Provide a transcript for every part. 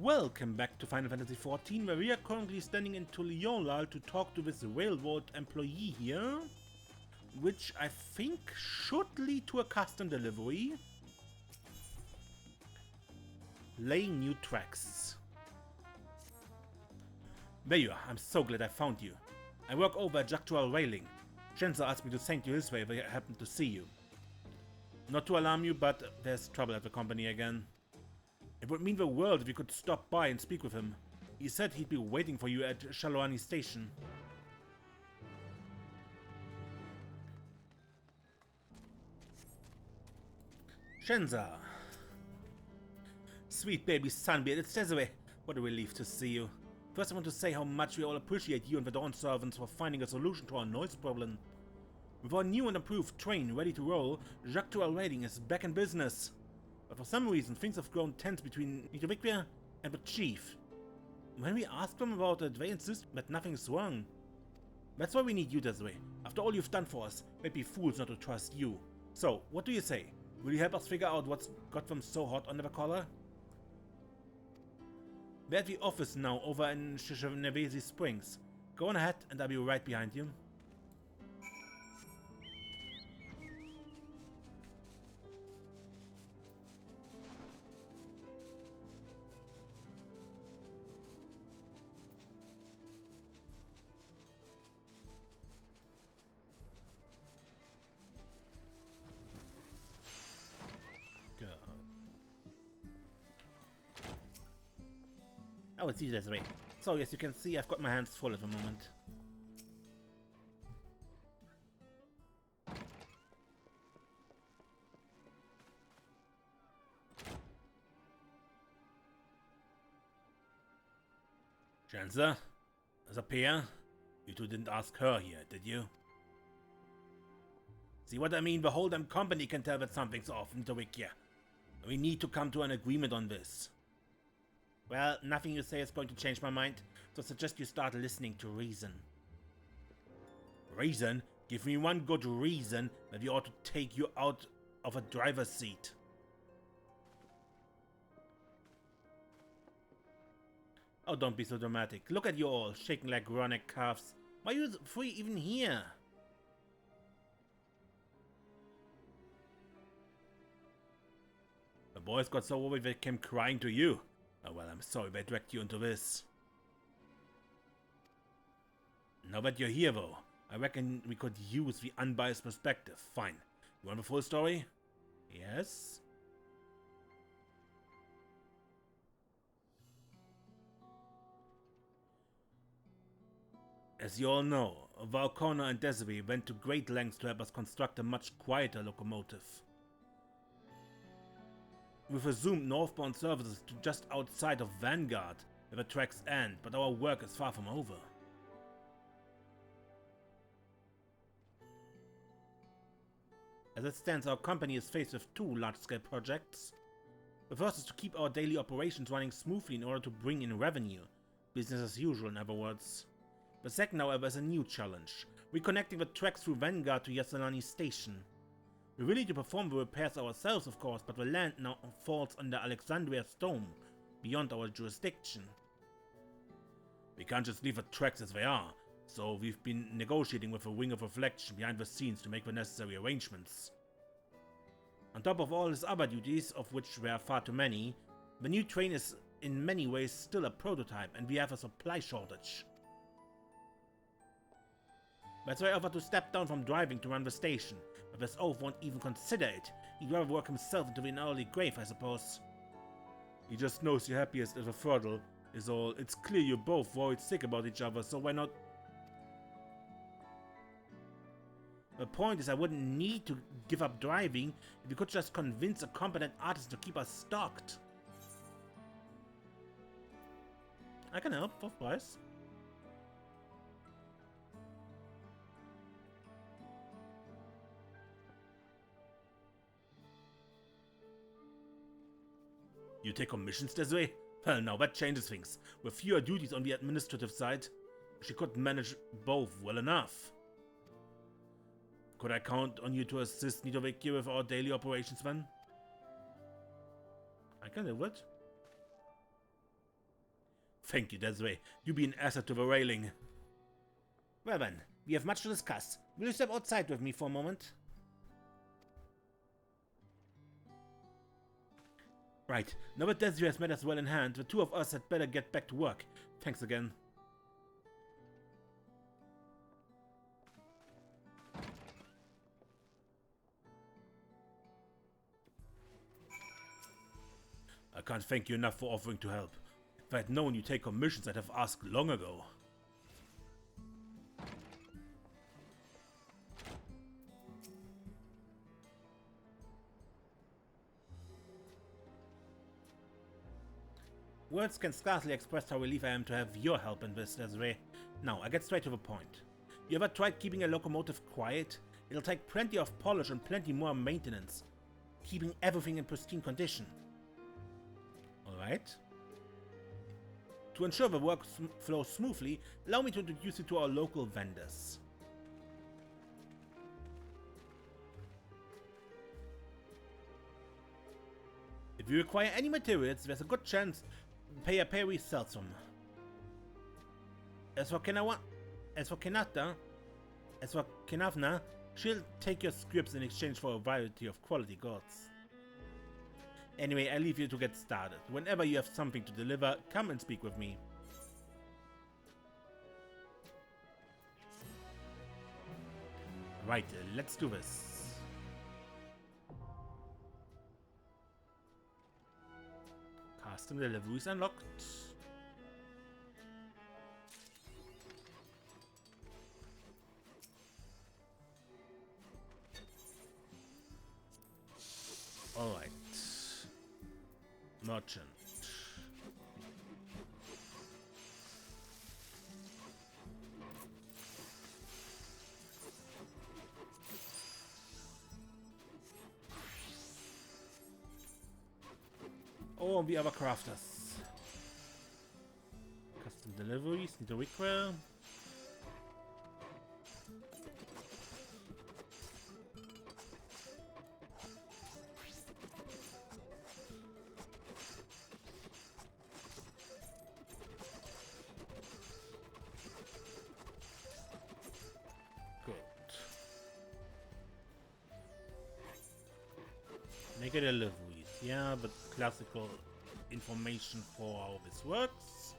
Welcome back to Final Fantasy XIV, where we are currently standing in Tuliolal to talk to this railroad employee here, which I think should lead to a custom delivery. Laying new tracks. There you are, I'm so glad I found you. I work over at Jactual Railing. Shenza asked me to send you this way if I happen to see you. Not to alarm you, but there's trouble at the company again. It would mean the world if you could stop by and speak with him. He said he'd be waiting for you at Shaaloani station. Shenza. Sweet baby Sunbeard, it's Desiree. What a relief to see you. First I want to say how much we all appreciate you and the Dawn servants for finding a solution to our noise problem. With our new and improved train ready to roll, Jactual Railing is back in business. But for some reason, things have grown tense between Nitowikwe and the chief. When we ask them about it, they insist that nothing is wrong. That's why we need you, Desiree. After all you've done for us, we'd be fools not to trust you. So, what do you say? Will you help us figure out what's got them so hot under the collar? We're at the office now over in Shaaloani Springs. Go on ahead and I'll be right behind you. Go. Oh, it's you, Desiree. So, yes, you can see I've got my hands full at the moment. Shenza? Zapia? You two didn't ask her here, did you? See what I mean? The whole damn company can tell that something's off in Nitowikwe. We need to come to an agreement on this. Well, nothing you say is going to change my mind, so I suggest you start listening to reason. Reason? Give me one good reason that we ought to take you out of a driver's seat. Oh, don't be so dramatic. Look at you all, shaking like raw-necked calves. Why are you three even here? The boys got so worried they came crying to you. Oh well, I'm sorry they dragged you into this. Now that you're here though, I reckon we could use the unbiased perspective. Fine. You want the full story? Yes? As you all know, Valkona and Desiree went to great lengths to help us construct a much quieter locomotive. We've resumed northbound services to just outside of Vanguard, where the tracks end, but our work is far from over. As it stands, our company is faced with two large-scale projects. The first is to keep our daily operations running smoothly in order to bring in revenue. Business as usual, in other words. The second, however, is a new challenge, reconnecting the tracks through Vanguard to Shaaloani station. We will need to perform the repairs ourselves, of course, but the land now falls under Alexandria's dome, beyond our jurisdiction. We can't just leave the tracks as they are, so we've been negotiating with a Wing of Reflection behind the scenes to make the necessary arrangements. On top of all his other duties, of which there are far too many, the new train is in many ways still a prototype and we have a supply shortage. That's why I offered to step down from driving to run the station, but this oaf won't even consider it. He'd rather work himself into an early grave, I suppose. He just knows you're happiest if a fertile is all. It's clear you're both worried sick about each other, so why not? The point is I wouldn't need to give up driving if we could just convince a competent artist to keep us stocked. I can help, of course. You take commissions, Desiree? Well, now that changes things. With fewer duties on the administrative side, she could manage both well enough. Could I count on you to assist Nitowikwe with our daily operations then? I can do it. Thank you, Desiree. You be an asset to the railing. Well then, we have much to discuss. Will you step outside with me for a moment? Right, now that Desiree has matters well in hand, the two of us had better get back to work. Thanks again. I can't thank you enough for offering to help. If I had known you take commissions, I'd have asked long ago. Words can scarcely express how relieved I am to have your help in this, Desiree. Now, I get straight to the point. You ever tried keeping a locomotive quiet? It'll take plenty of polish and plenty more maintenance, keeping everything in pristine condition. Alright. To ensure the work flows smoothly, allow me to introduce you to our local vendors. If you require any materials, there's a good chance Perry sells them. As for Kenavna, she'll take your scripts in exchange for a variety of quality goods. Anyway, I leave you to get started. Whenever you have something to deliver, come and speak with me. Right, let's do this. Custom deliveries unlocked. Alright. Merchant. Oh, the other crafters. Custom deliveries, Nitowikwe. Good. Make a deliveries, yeah, but classical information for how this works.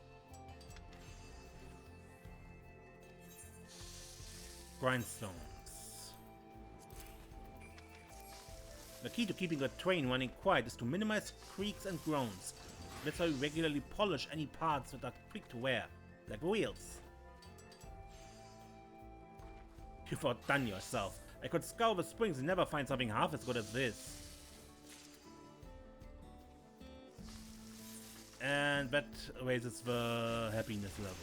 Grindstones. The key to keeping a train running quiet is to minimize creaks and groans. That's why we regularly polish any parts that are quick to wear, like wheels. You've outdone yourself. I could scour the springs and never find something half as good as this. And that raises the happiness level.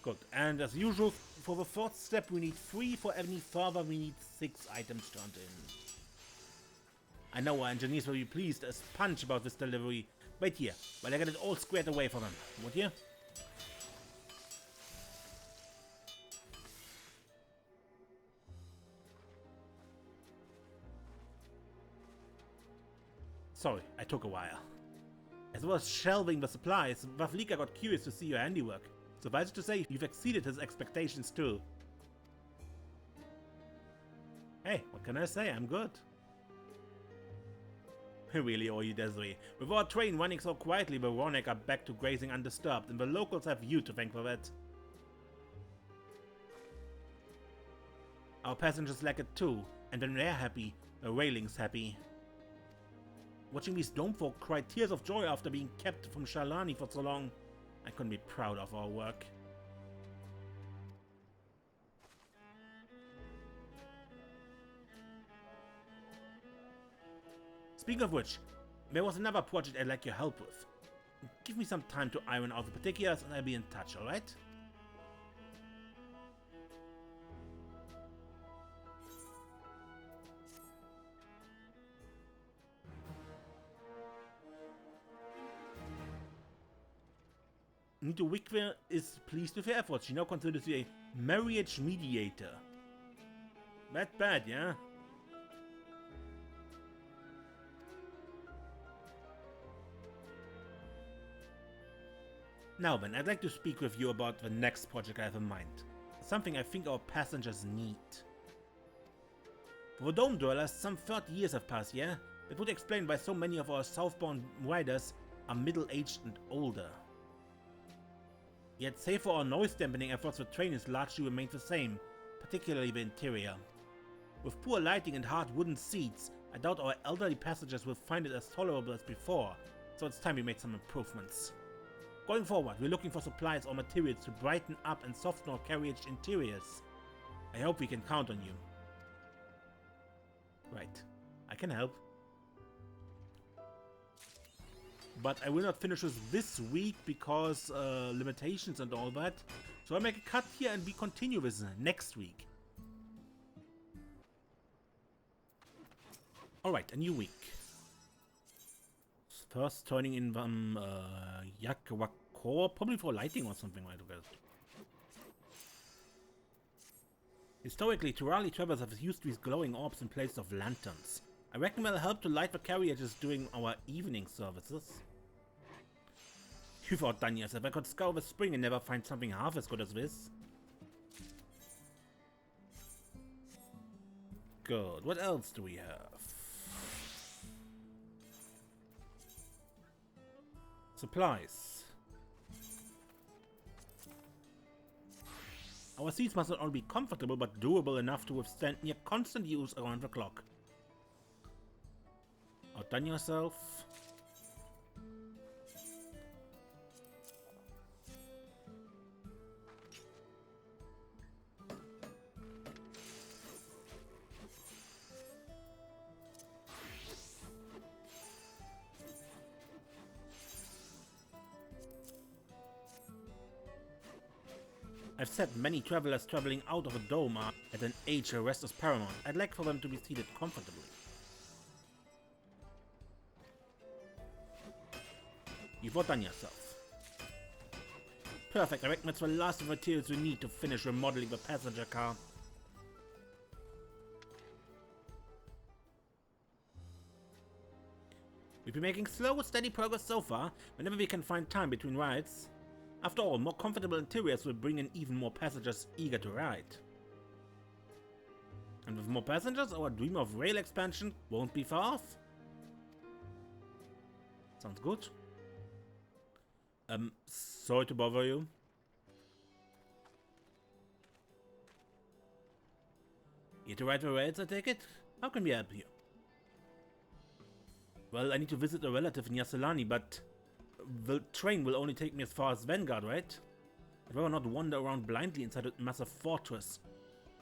Good, and as usual, for the fourth step we need 3, for any further we need 6 items turned in. I know our engineers will be pleased as punch about this delivery. Wait here, while I get it all squared away for them, would you? Sorry, I took a while. As well as shelving the supplies, Vavlika got curious to see your handiwork. Suffice it to say, you've exceeded his expectations too. Hey, what can I say? I'm good. Really owe you, Desiree. With our train running so quietly, the Ronek are back to grazing undisturbed, and the locals have you to thank for that. Our passengers like it too, and when they're happy, the railing's happy. Watching these dome folk cry tears of joy after being kept from Shaaloani for so long, I couldn't be proud of our work. Speaking of which, there was another project I'd like your help with. Give me some time to iron out the particulars and I'll be in touch, alright? Nitowikwe is pleased with your efforts. She now considers you a marriage mediator. That bad, yeah? Now then, I'd like to speak with you about the next project I have in mind. Something I think our passengers need. For the Dome Dwellers, some 30 years have passed, yeah? That would explain why so many of our southbound riders are middle-aged and older. Yet, save for our noise dampening efforts, the train has largely remained the same, particularly the interior. With poor lighting and hard wooden seats, I doubt our elderly passengers will find it as tolerable as before, so it's time we made some improvements. Going forward, we're looking for supplies or materials to brighten up and soften our carriage interiors. I hope we can count on you. Right, I can help. But I will not finish this week because limitations and all that. So I'll make a cut here and we continue with next week. Alright, a new week. First turning in Nitowikwe, probably for lighting or something like that. Historically, Turali travelers have used these glowing orbs in place of lanterns. I reckon they'll help to light the carriages during our evening services. You've outdone yourself. I could scour the spring and never find something half as good as this. Good. What else do we have? Supplies. Our seats must not only be comfortable but durable enough to withstand near constant use around the clock. Outdone yourself. I've said many travelers traveling out of a dome are at an age where rest is paramount. I'd like for them to be seated comfortably. You've outdone yourself. Perfect, I reckon that's the last of the materials we need to finish remodeling the passenger car. We've been making slow, steady progress so far, whenever we can find time between rides. After all, more comfortable interiors will bring in even more passengers eager to ride. And with more passengers, our dream of rail expansion won't be far off. Sounds good. Sorry to bother you. Here to ride the rails, I take it? How can we help you? Well, I need to visit a relative in Shaaloani, but the train will only take me as far as Vanguard, right? I'd rather not wander around blindly inside a massive fortress.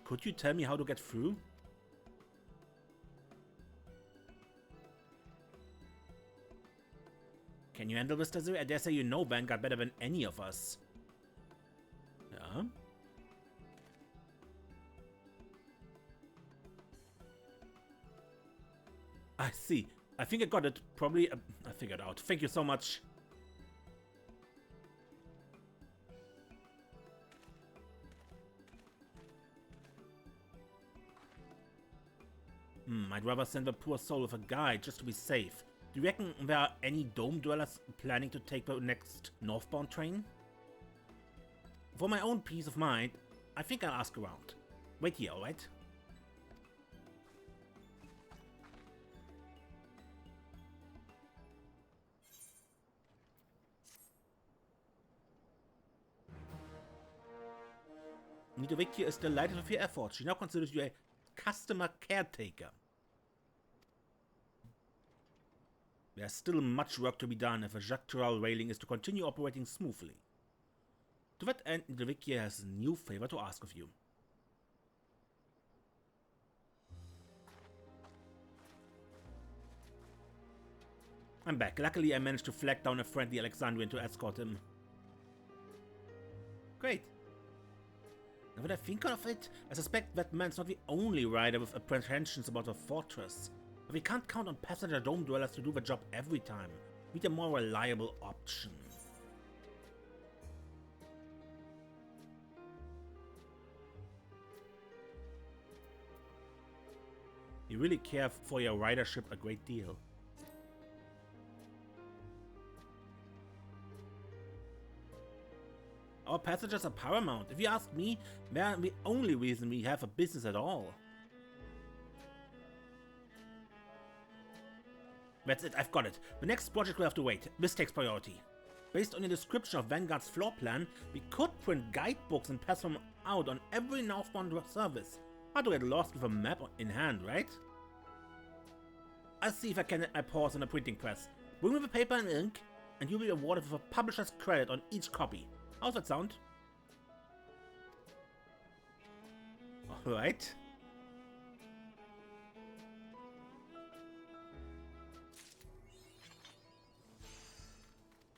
Could you tell me how to get through? Can you handle this, Desiree? I dare say you know Vanguard better than any of us. Yeah? I see. I think I got it. Probably, I figured out. Thank you so much. I'd rather send the poor soul with a guide just to be safe. Do you reckon there are any dome dwellers planning to take the next northbound train? For my own peace of mind, I think I'll ask around. Wait here, alright? Nitowikwe is delighted with your efforts. She now considers you a customer caretaker. There's still much work to be done if a structural railing is to continue operating smoothly. To that end, Nitowikwe has a new favor to ask of you. I'm back. Luckily, I managed to flag down a friendly Alexandrian to escort him. Great. Now that I think of it, I suspect that man's not the only rider with apprehensions about the fortress. But we can't count on passenger dome dwellers to do the job every time. We need a more reliable option. really care for your ridership a great deal. Our passengers are paramount. If you ask me, they are the only reason we have a business at all. That's it, I've got it. The next project will have to wait. This takes priority. Based on your description of Vanguard's floor plan, we could print guidebooks and pass them out on every northbound service. Hard to get lost with a map in hand, right? I'll see if I can get my paws on a printing press. Bring me the paper and ink, and you'll be awarded with a publisher's credit on each copy. How's that sound? Alright.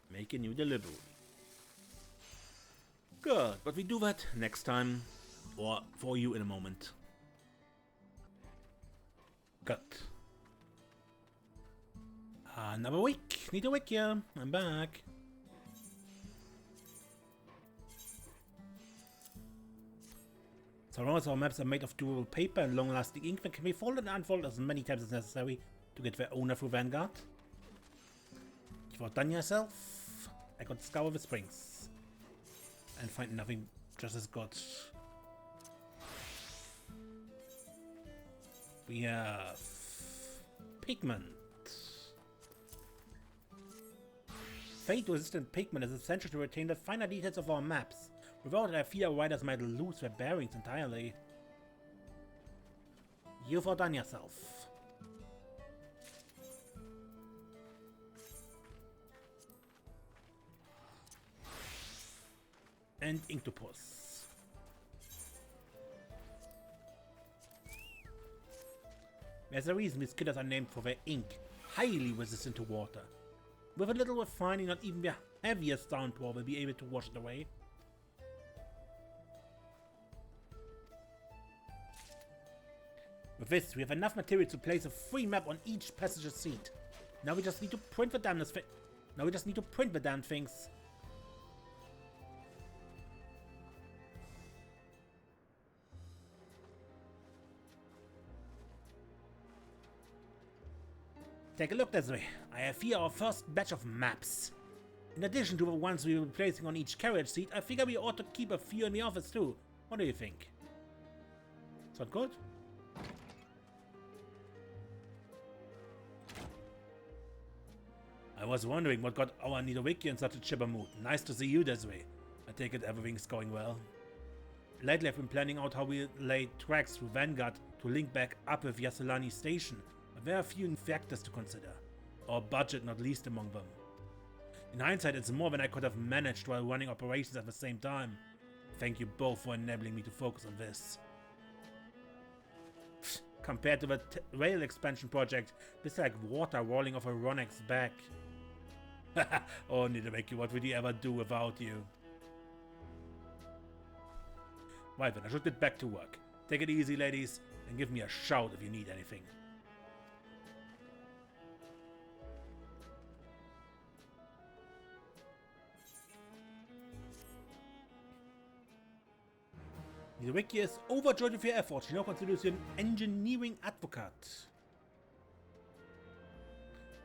Make a new delivery. Good, but we do that next time. Or for you in a moment. Good. Another week. Nitowikwe. I'm back. So long as our maps are made of durable paper and long-lasting ink, they can be folded and unfolded as many times as necessary to get their owner through Vanguard. You've outdone yourself. I could scour the springs and find nothing just as good. We have pigment. Fade-resistant pigment is essential to retain the finer details of our maps. Without it, I fear our riders might lose their bearings entirely. You've outdone yourself. And Inktopuss. There's a reason these killers are named for their ink, highly resistant to water. With a little refining, not even the heaviest downpour will be able to wash it away. With this, we have enough material to place a free map on each passenger seat. Now we just need to print the damn things. Take a look this way. I have here our first batch of maps. In addition to the ones we will be placing on each carriage seat, I figure we ought to keep a few in the office too. What do you think? Sound good? I was wondering what got our Nitowikwe in such a chipper mood. Nice to see you this way. I take it everything's going well. Lately I've been planning out how we lay tracks through Vanguard to link back up with Shaaloani station. But there are a few factors to consider. Our budget not least among them. In hindsight, it's more than I could have managed while running operations at the same time. Thank you both for enabling me to focus on this. Compared to the rail expansion project, this is like water rolling off a Ronek's back. Oh, Nitowikwe, what would he ever do without you? Right then, I should get back to work. Take it easy, ladies, and give me a shout if you need anything. Nitowikwe is overjoyed with your efforts. She now considers you an engineering advocate.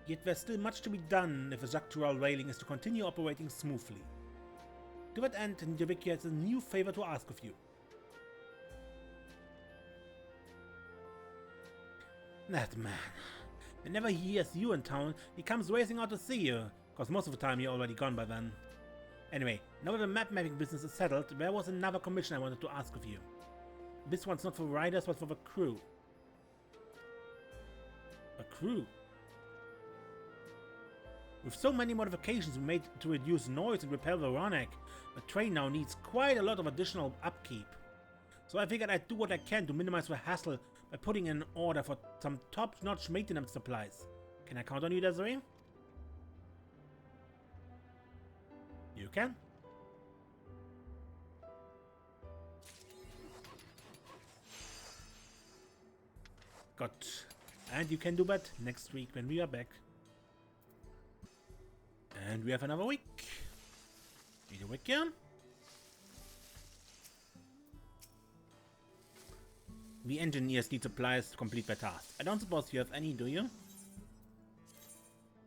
Yet there's still much to be done if the structural railing is to continue operating smoothly. To that end, Nitowikwe has a new favor to ask of you. That man. Whenever he hears you in town, he comes racing out to see you, cause most of the time you're already gone by then. Anyway, now that the map mapping business is settled, there was another commission I wanted to ask of you. This one's not for riders, but for the crew. A crew? With so many modifications we made to reduce noise and repel the Ronek, the train now needs quite a lot of additional upkeep. So I figured I'd do what I can to minimize the hassle by putting in an order for some top-notch maintenance supplies. Can I count on you, Desiree? You can. Good. And you can do that next week when we are back. And we have another week. Nitowikwe. The engineers need supplies to complete their task. I don't suppose you have any, do you?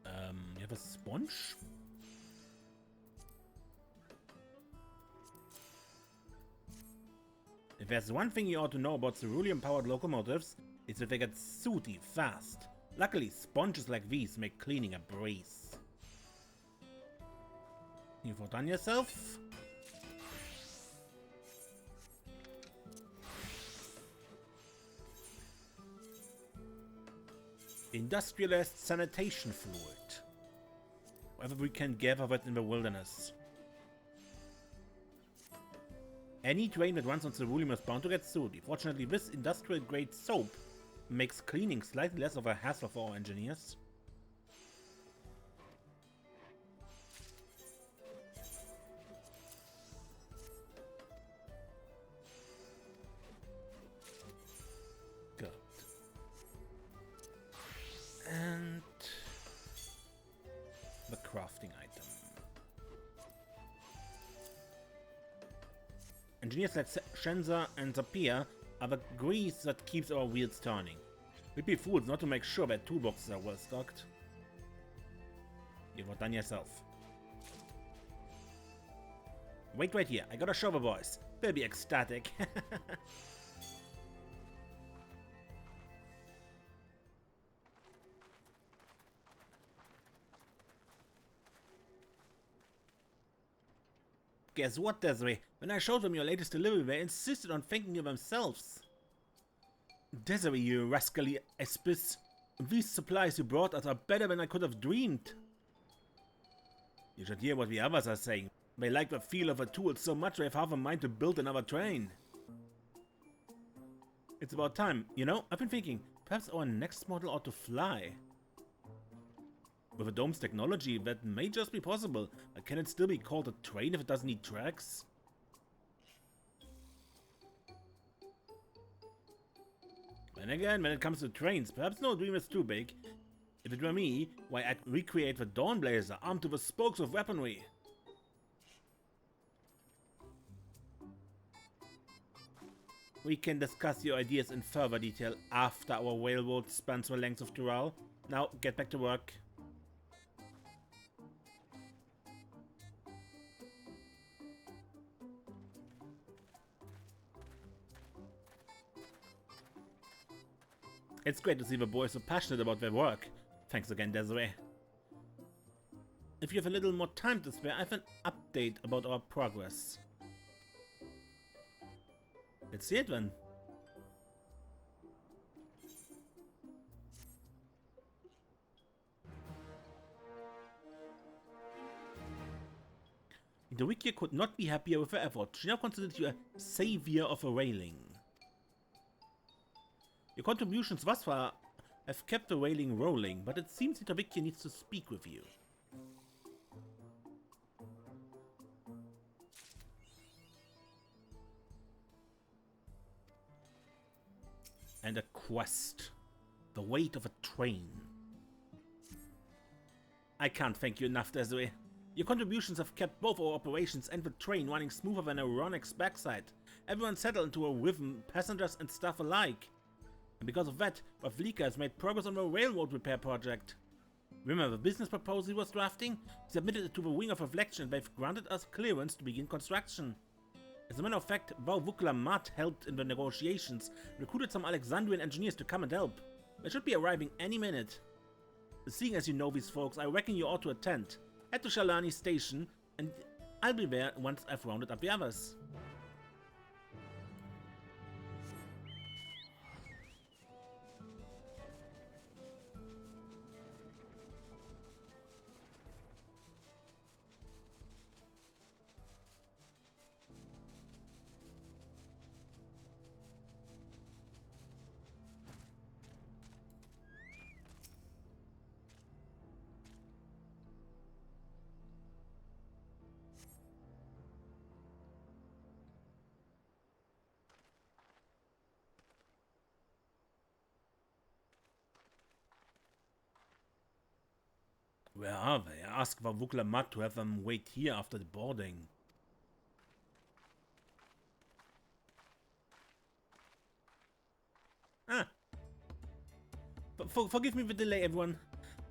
You have a sponge? If there's one thing you ought to know about ceruleum-powered locomotives, it's that they get sooty fast. Luckily, sponges like these make cleaning a breeze. You've outdone yourself? Industrialized sanitation fluid. Whatever we can gather of it in the wilderness. Any train that runs on ceruleum is bound to get sooty. Fortunately, this industrial-grade soap makes cleaning slightly less of a hassle for our engineers. Good. And the crafting item. Engineers like Shenza and Zapia are the grease that keeps our wheels turning. We'd be fools not to make sure that toolboxes are well stocked. You've outdone yourself. Wait right here, I gotta show the boys. They'll be ecstatic. Guess what, Desiree? When I showed them your latest delivery, they insisted on thanking you themselves. Desiree, you rascally aspis. These supplies you brought us are better than I could have dreamed. You should hear what the others are saying. They like the feel of a tool so much they have half a mind to build another train. It's about time. You know, I've been thinking, perhaps our next model ought to fly. With a dome's technology, that may just be possible, but can it still be called a train if it doesn't need tracks? And again, when it comes to trains, perhaps no dream is too big. If it were me, why I'd recreate the Dawnblazer armed to the spokes of weaponry. We can discuss your ideas in further detail after our railroad spans the length of Dural. Now, get back to work. It's great to see the boys so passionate about their work. Thanks again, Desiree. If you have a little more time to spare, I have an update about our progress. Let's see it then. Nitowikwe could not be happier with her effort. She now considers you a savior of a railing. Your contributions thus far have kept the railing rolling, but it seems Nitowikwe needs to speak with you. And a quest. The weight of a train. I can't thank you enough, Desiree. Your contributions have kept both our operations and the train running smoother than a Ronix backside. Everyone settled into a rhythm, passengers and staff alike. And because of that, Wavlika has made progress on the railroad repair project. Remember the business proposal he was drafting? He submitted it to the Wing of Reflection and they've granted us clearance to begin construction. As a matter of fact, Vukla Mat helped in the negotiations, recruited some Alexandrian engineers to come and help. They should be arriving any minute. Seeing as you know these folks, I reckon you ought to attend. Head to Shaaloani station, and I'll be there once I've rounded up the others. Where are they? I asked Vukla Mat to have them wait here after the boarding. Forgive me the delay, everyone.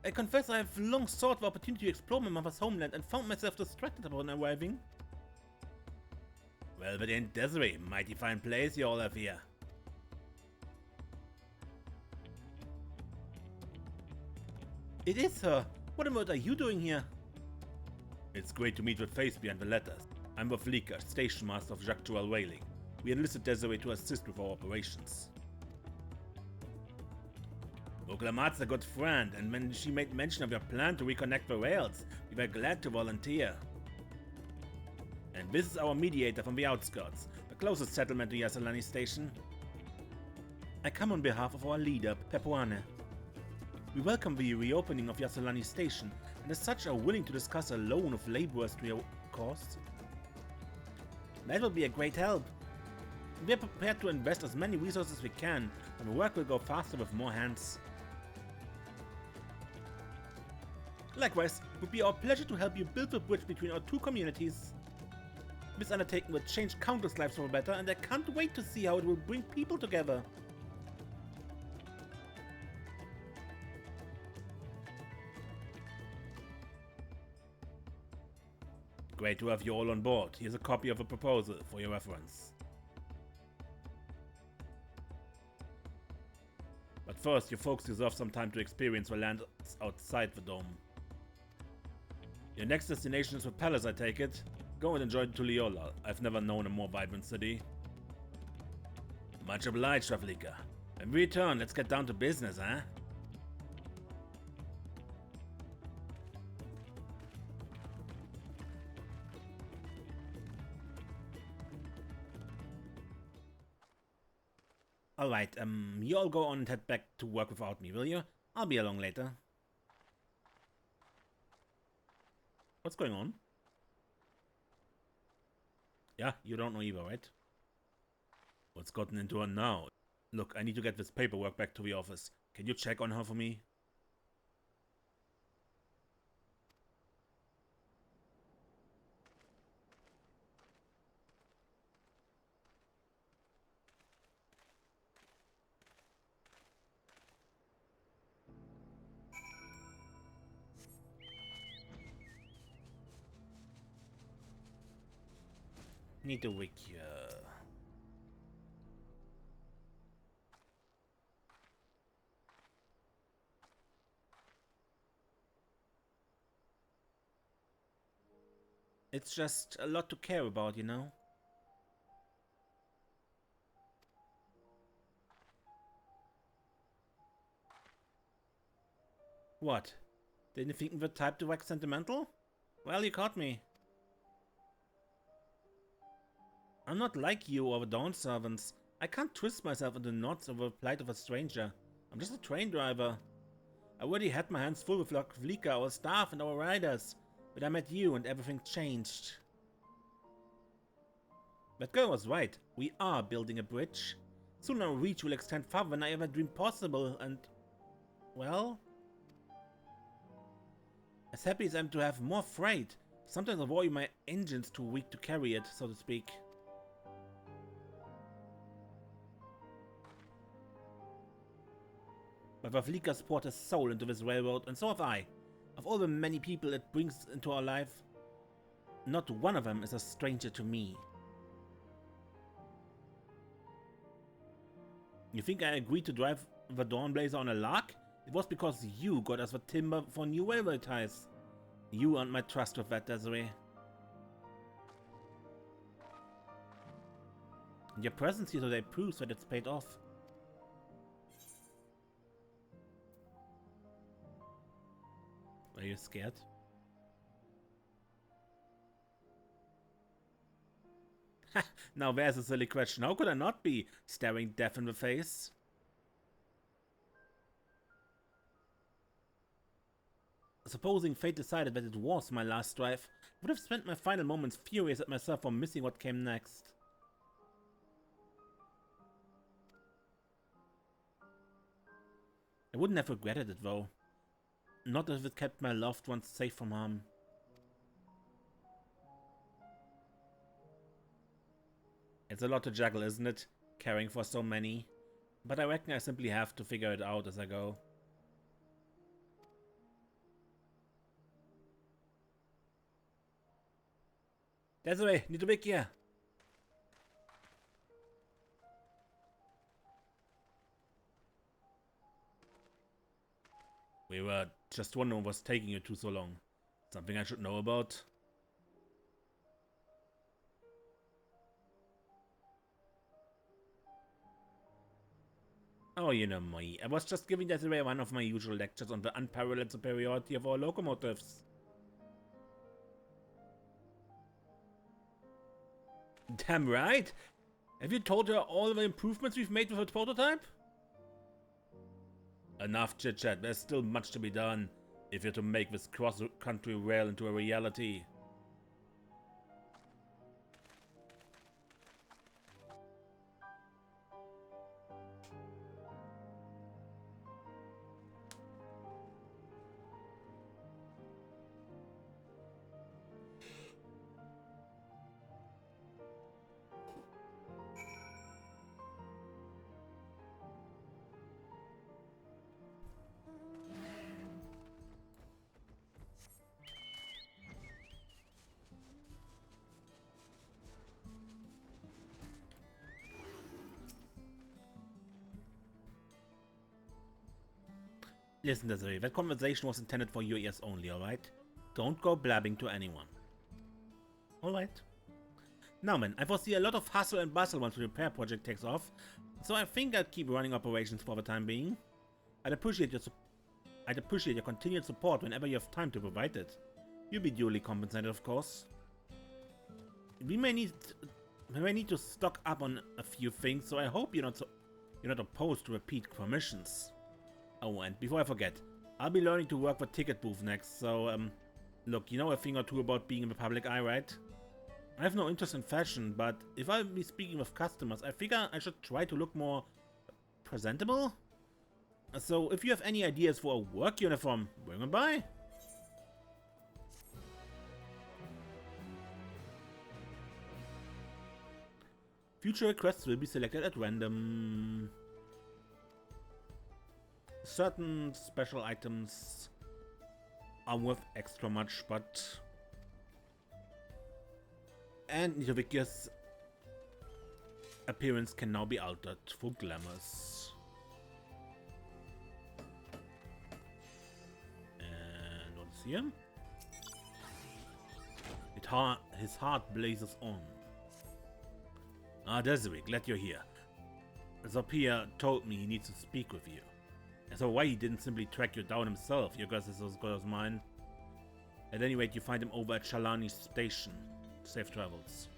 I confess I have long sought the opportunity to explore my mother's homeland and found myself distracted upon arriving. Well, but in Desiree, mighty fine place you all have here. It is, sir. What on earth are you doing here? It's great to meet your face behind the letters. I'm Waflika, station master of Jactual Whaling. We enlisted Desiree to assist with our operations. Oklamat's a good friend, and when she made mention of your plan to reconnect the rails, we were glad to volunteer. And this is our mediator from the outskirts, the closest settlement to Shaaloani station. I come on behalf of our leader, Pepuane. We welcome the reopening of Shaaloani station, and as such are willing to discuss a loan of laborers to your cause. That will be a great help. We are prepared to invest as many resources as we can, and the work will go faster with more hands. Likewise, it would be our pleasure to help you build the bridge between our two communities. This undertaking will change countless lives for the better, and I can't wait to see how it will bring people together. Great to have you all on board. Here's a copy of the proposal for your reference. But first, you folks deserve some time to experience the land outside the dome. Your next destination is the palace, I take it? Go and enjoy Tuliola. I've never known a more vibrant city. Much obliged, Raflika. When we return, let's get down to business, huh? Alright, you all go on and head back to work without me, will you? I'll be along later. What's going on? Yeah, you don't know either, right? What's gotten into her now? Look, I need to get this paperwork back to the office. Can you check on her for me? Nitowikwe. It's just a lot to care about, you know? What? Didn't you think we were type to wax sentimental? Well, you caught me. I'm not like you or the Dawn servants. I can't twist myself into knots over the plight of a stranger. I'm just a train driver. I already had my hands full with Vlika, our staff, and our riders. But I met you and everything changed. That girl was right. We are building a bridge. Soon our reach will extend farther than I ever dreamed possible, and... well... as happy as I am to have more freight, sometimes I worry my engine's too weak to carry it, so to speak. But Vavlika's poured his soul into this railroad, and so have I. Of all the many people it brings into our life, not one of them is a stranger to me. You think I agreed to drive the Dawnblazer on a lark? It was because you got us the timber for new railway ties. You earned my trust with that, Desiree. And your presence here today proves that it's paid off. Are you scared? Ha! Now there's a silly question. How could I not be, staring death in the face? Supposing fate decided that it was my last drive, I would have spent my final moments furious at myself for missing what came next. I wouldn't have regretted it though. Not if it kept my loved ones safe from harm. It's a lot to juggle, isn't it? Caring for so many. But I reckon I simply have to figure it out as I go. Desiree, Nitowikwe. We were just wondering what's taking you two so long. Something I should know about? Oh, you know me. I was just giving Desiree one of my usual lectures on the unparalleled superiority of our locomotives. Damn right! Have you told her all the improvements we've made with the prototype? Enough chit-chat, there's still much to be done if you're to make this cross-country rail into a reality. Listen, Desiree, that conversation was intended for your ears only, alright? Don't go blabbing to anyone. Alright. Now man, I foresee a lot of hustle and bustle once the repair project takes off, so I think I'll keep running operations for the time being. I'd appreciate your continued support whenever you have time to provide it. You'll be duly compensated, of course. We may need to stock up on a few things, so I hope you're not opposed to repeat commissions. Oh, and before I forget, I'll be learning to work the ticket booth next, so, look, you know a thing or two about being in the public eye, right? I have no interest in fashion, but if I'll be speaking with customers, I figure I should try to look more presentable? So, if you have any ideas for a work uniform, bring them by. Future requests will be selected at random. Certain special items are worth extra much, but... And Nitowikwe's appearance can now be altered for glamours. And what's here? His heart blazes on. Ah, Desiree, glad you're here. Zopia told me he needs to speak with you. So why he didn't simply track you down himself? Your guess is as good as mine. At any rate, you find him over at Shaaloani station. Safe travels.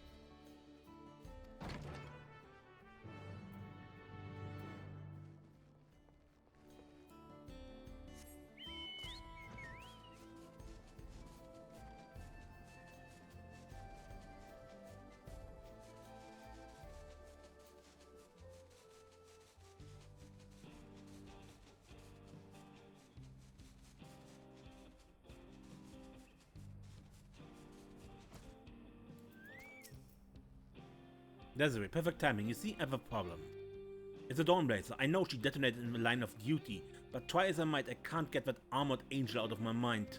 Desiree, perfect timing. You see, I have a problem. It's a Dawnblazer. I know she detonated in the line of duty, but try as I might, I can't get that armored angel out of my mind.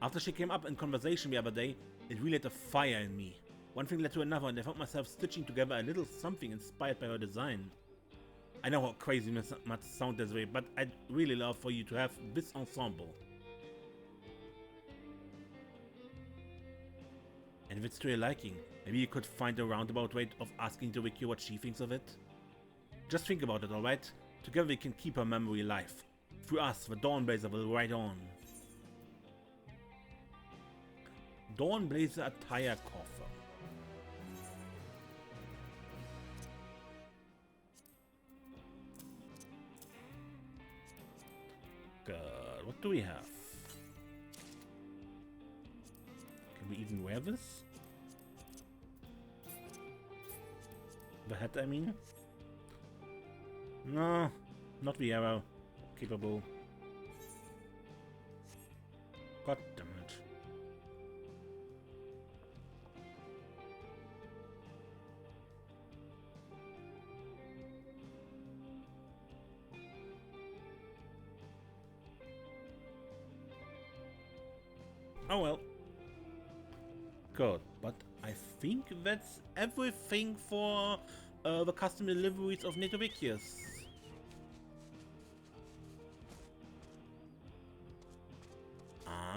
After she came up in conversation the other day, it really lit a fire in me. One thing led to another, and I found myself stitching together a little something inspired by her design. I know how crazy must sound, Desiree, but I'd really love for you to have this ensemble. And if it's to your liking, maybe you could find a roundabout way of asking Nitowikwe what she thinks of it? Just think about it, alright? Together we can keep her memory alive. Through us, the Dawnblazer will ride on. Dawnblazer attire coffer. Good. What do we have? Can we even wear this? The hat, I mean? No, not the arrow. Capable. God damn it. Oh well. Good, but I think that's everything for the custom deliveries of Nitowikwe.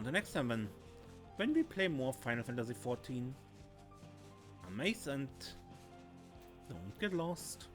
The next time then, when we play more Final Fantasy XIV. Amaze and don't get lost.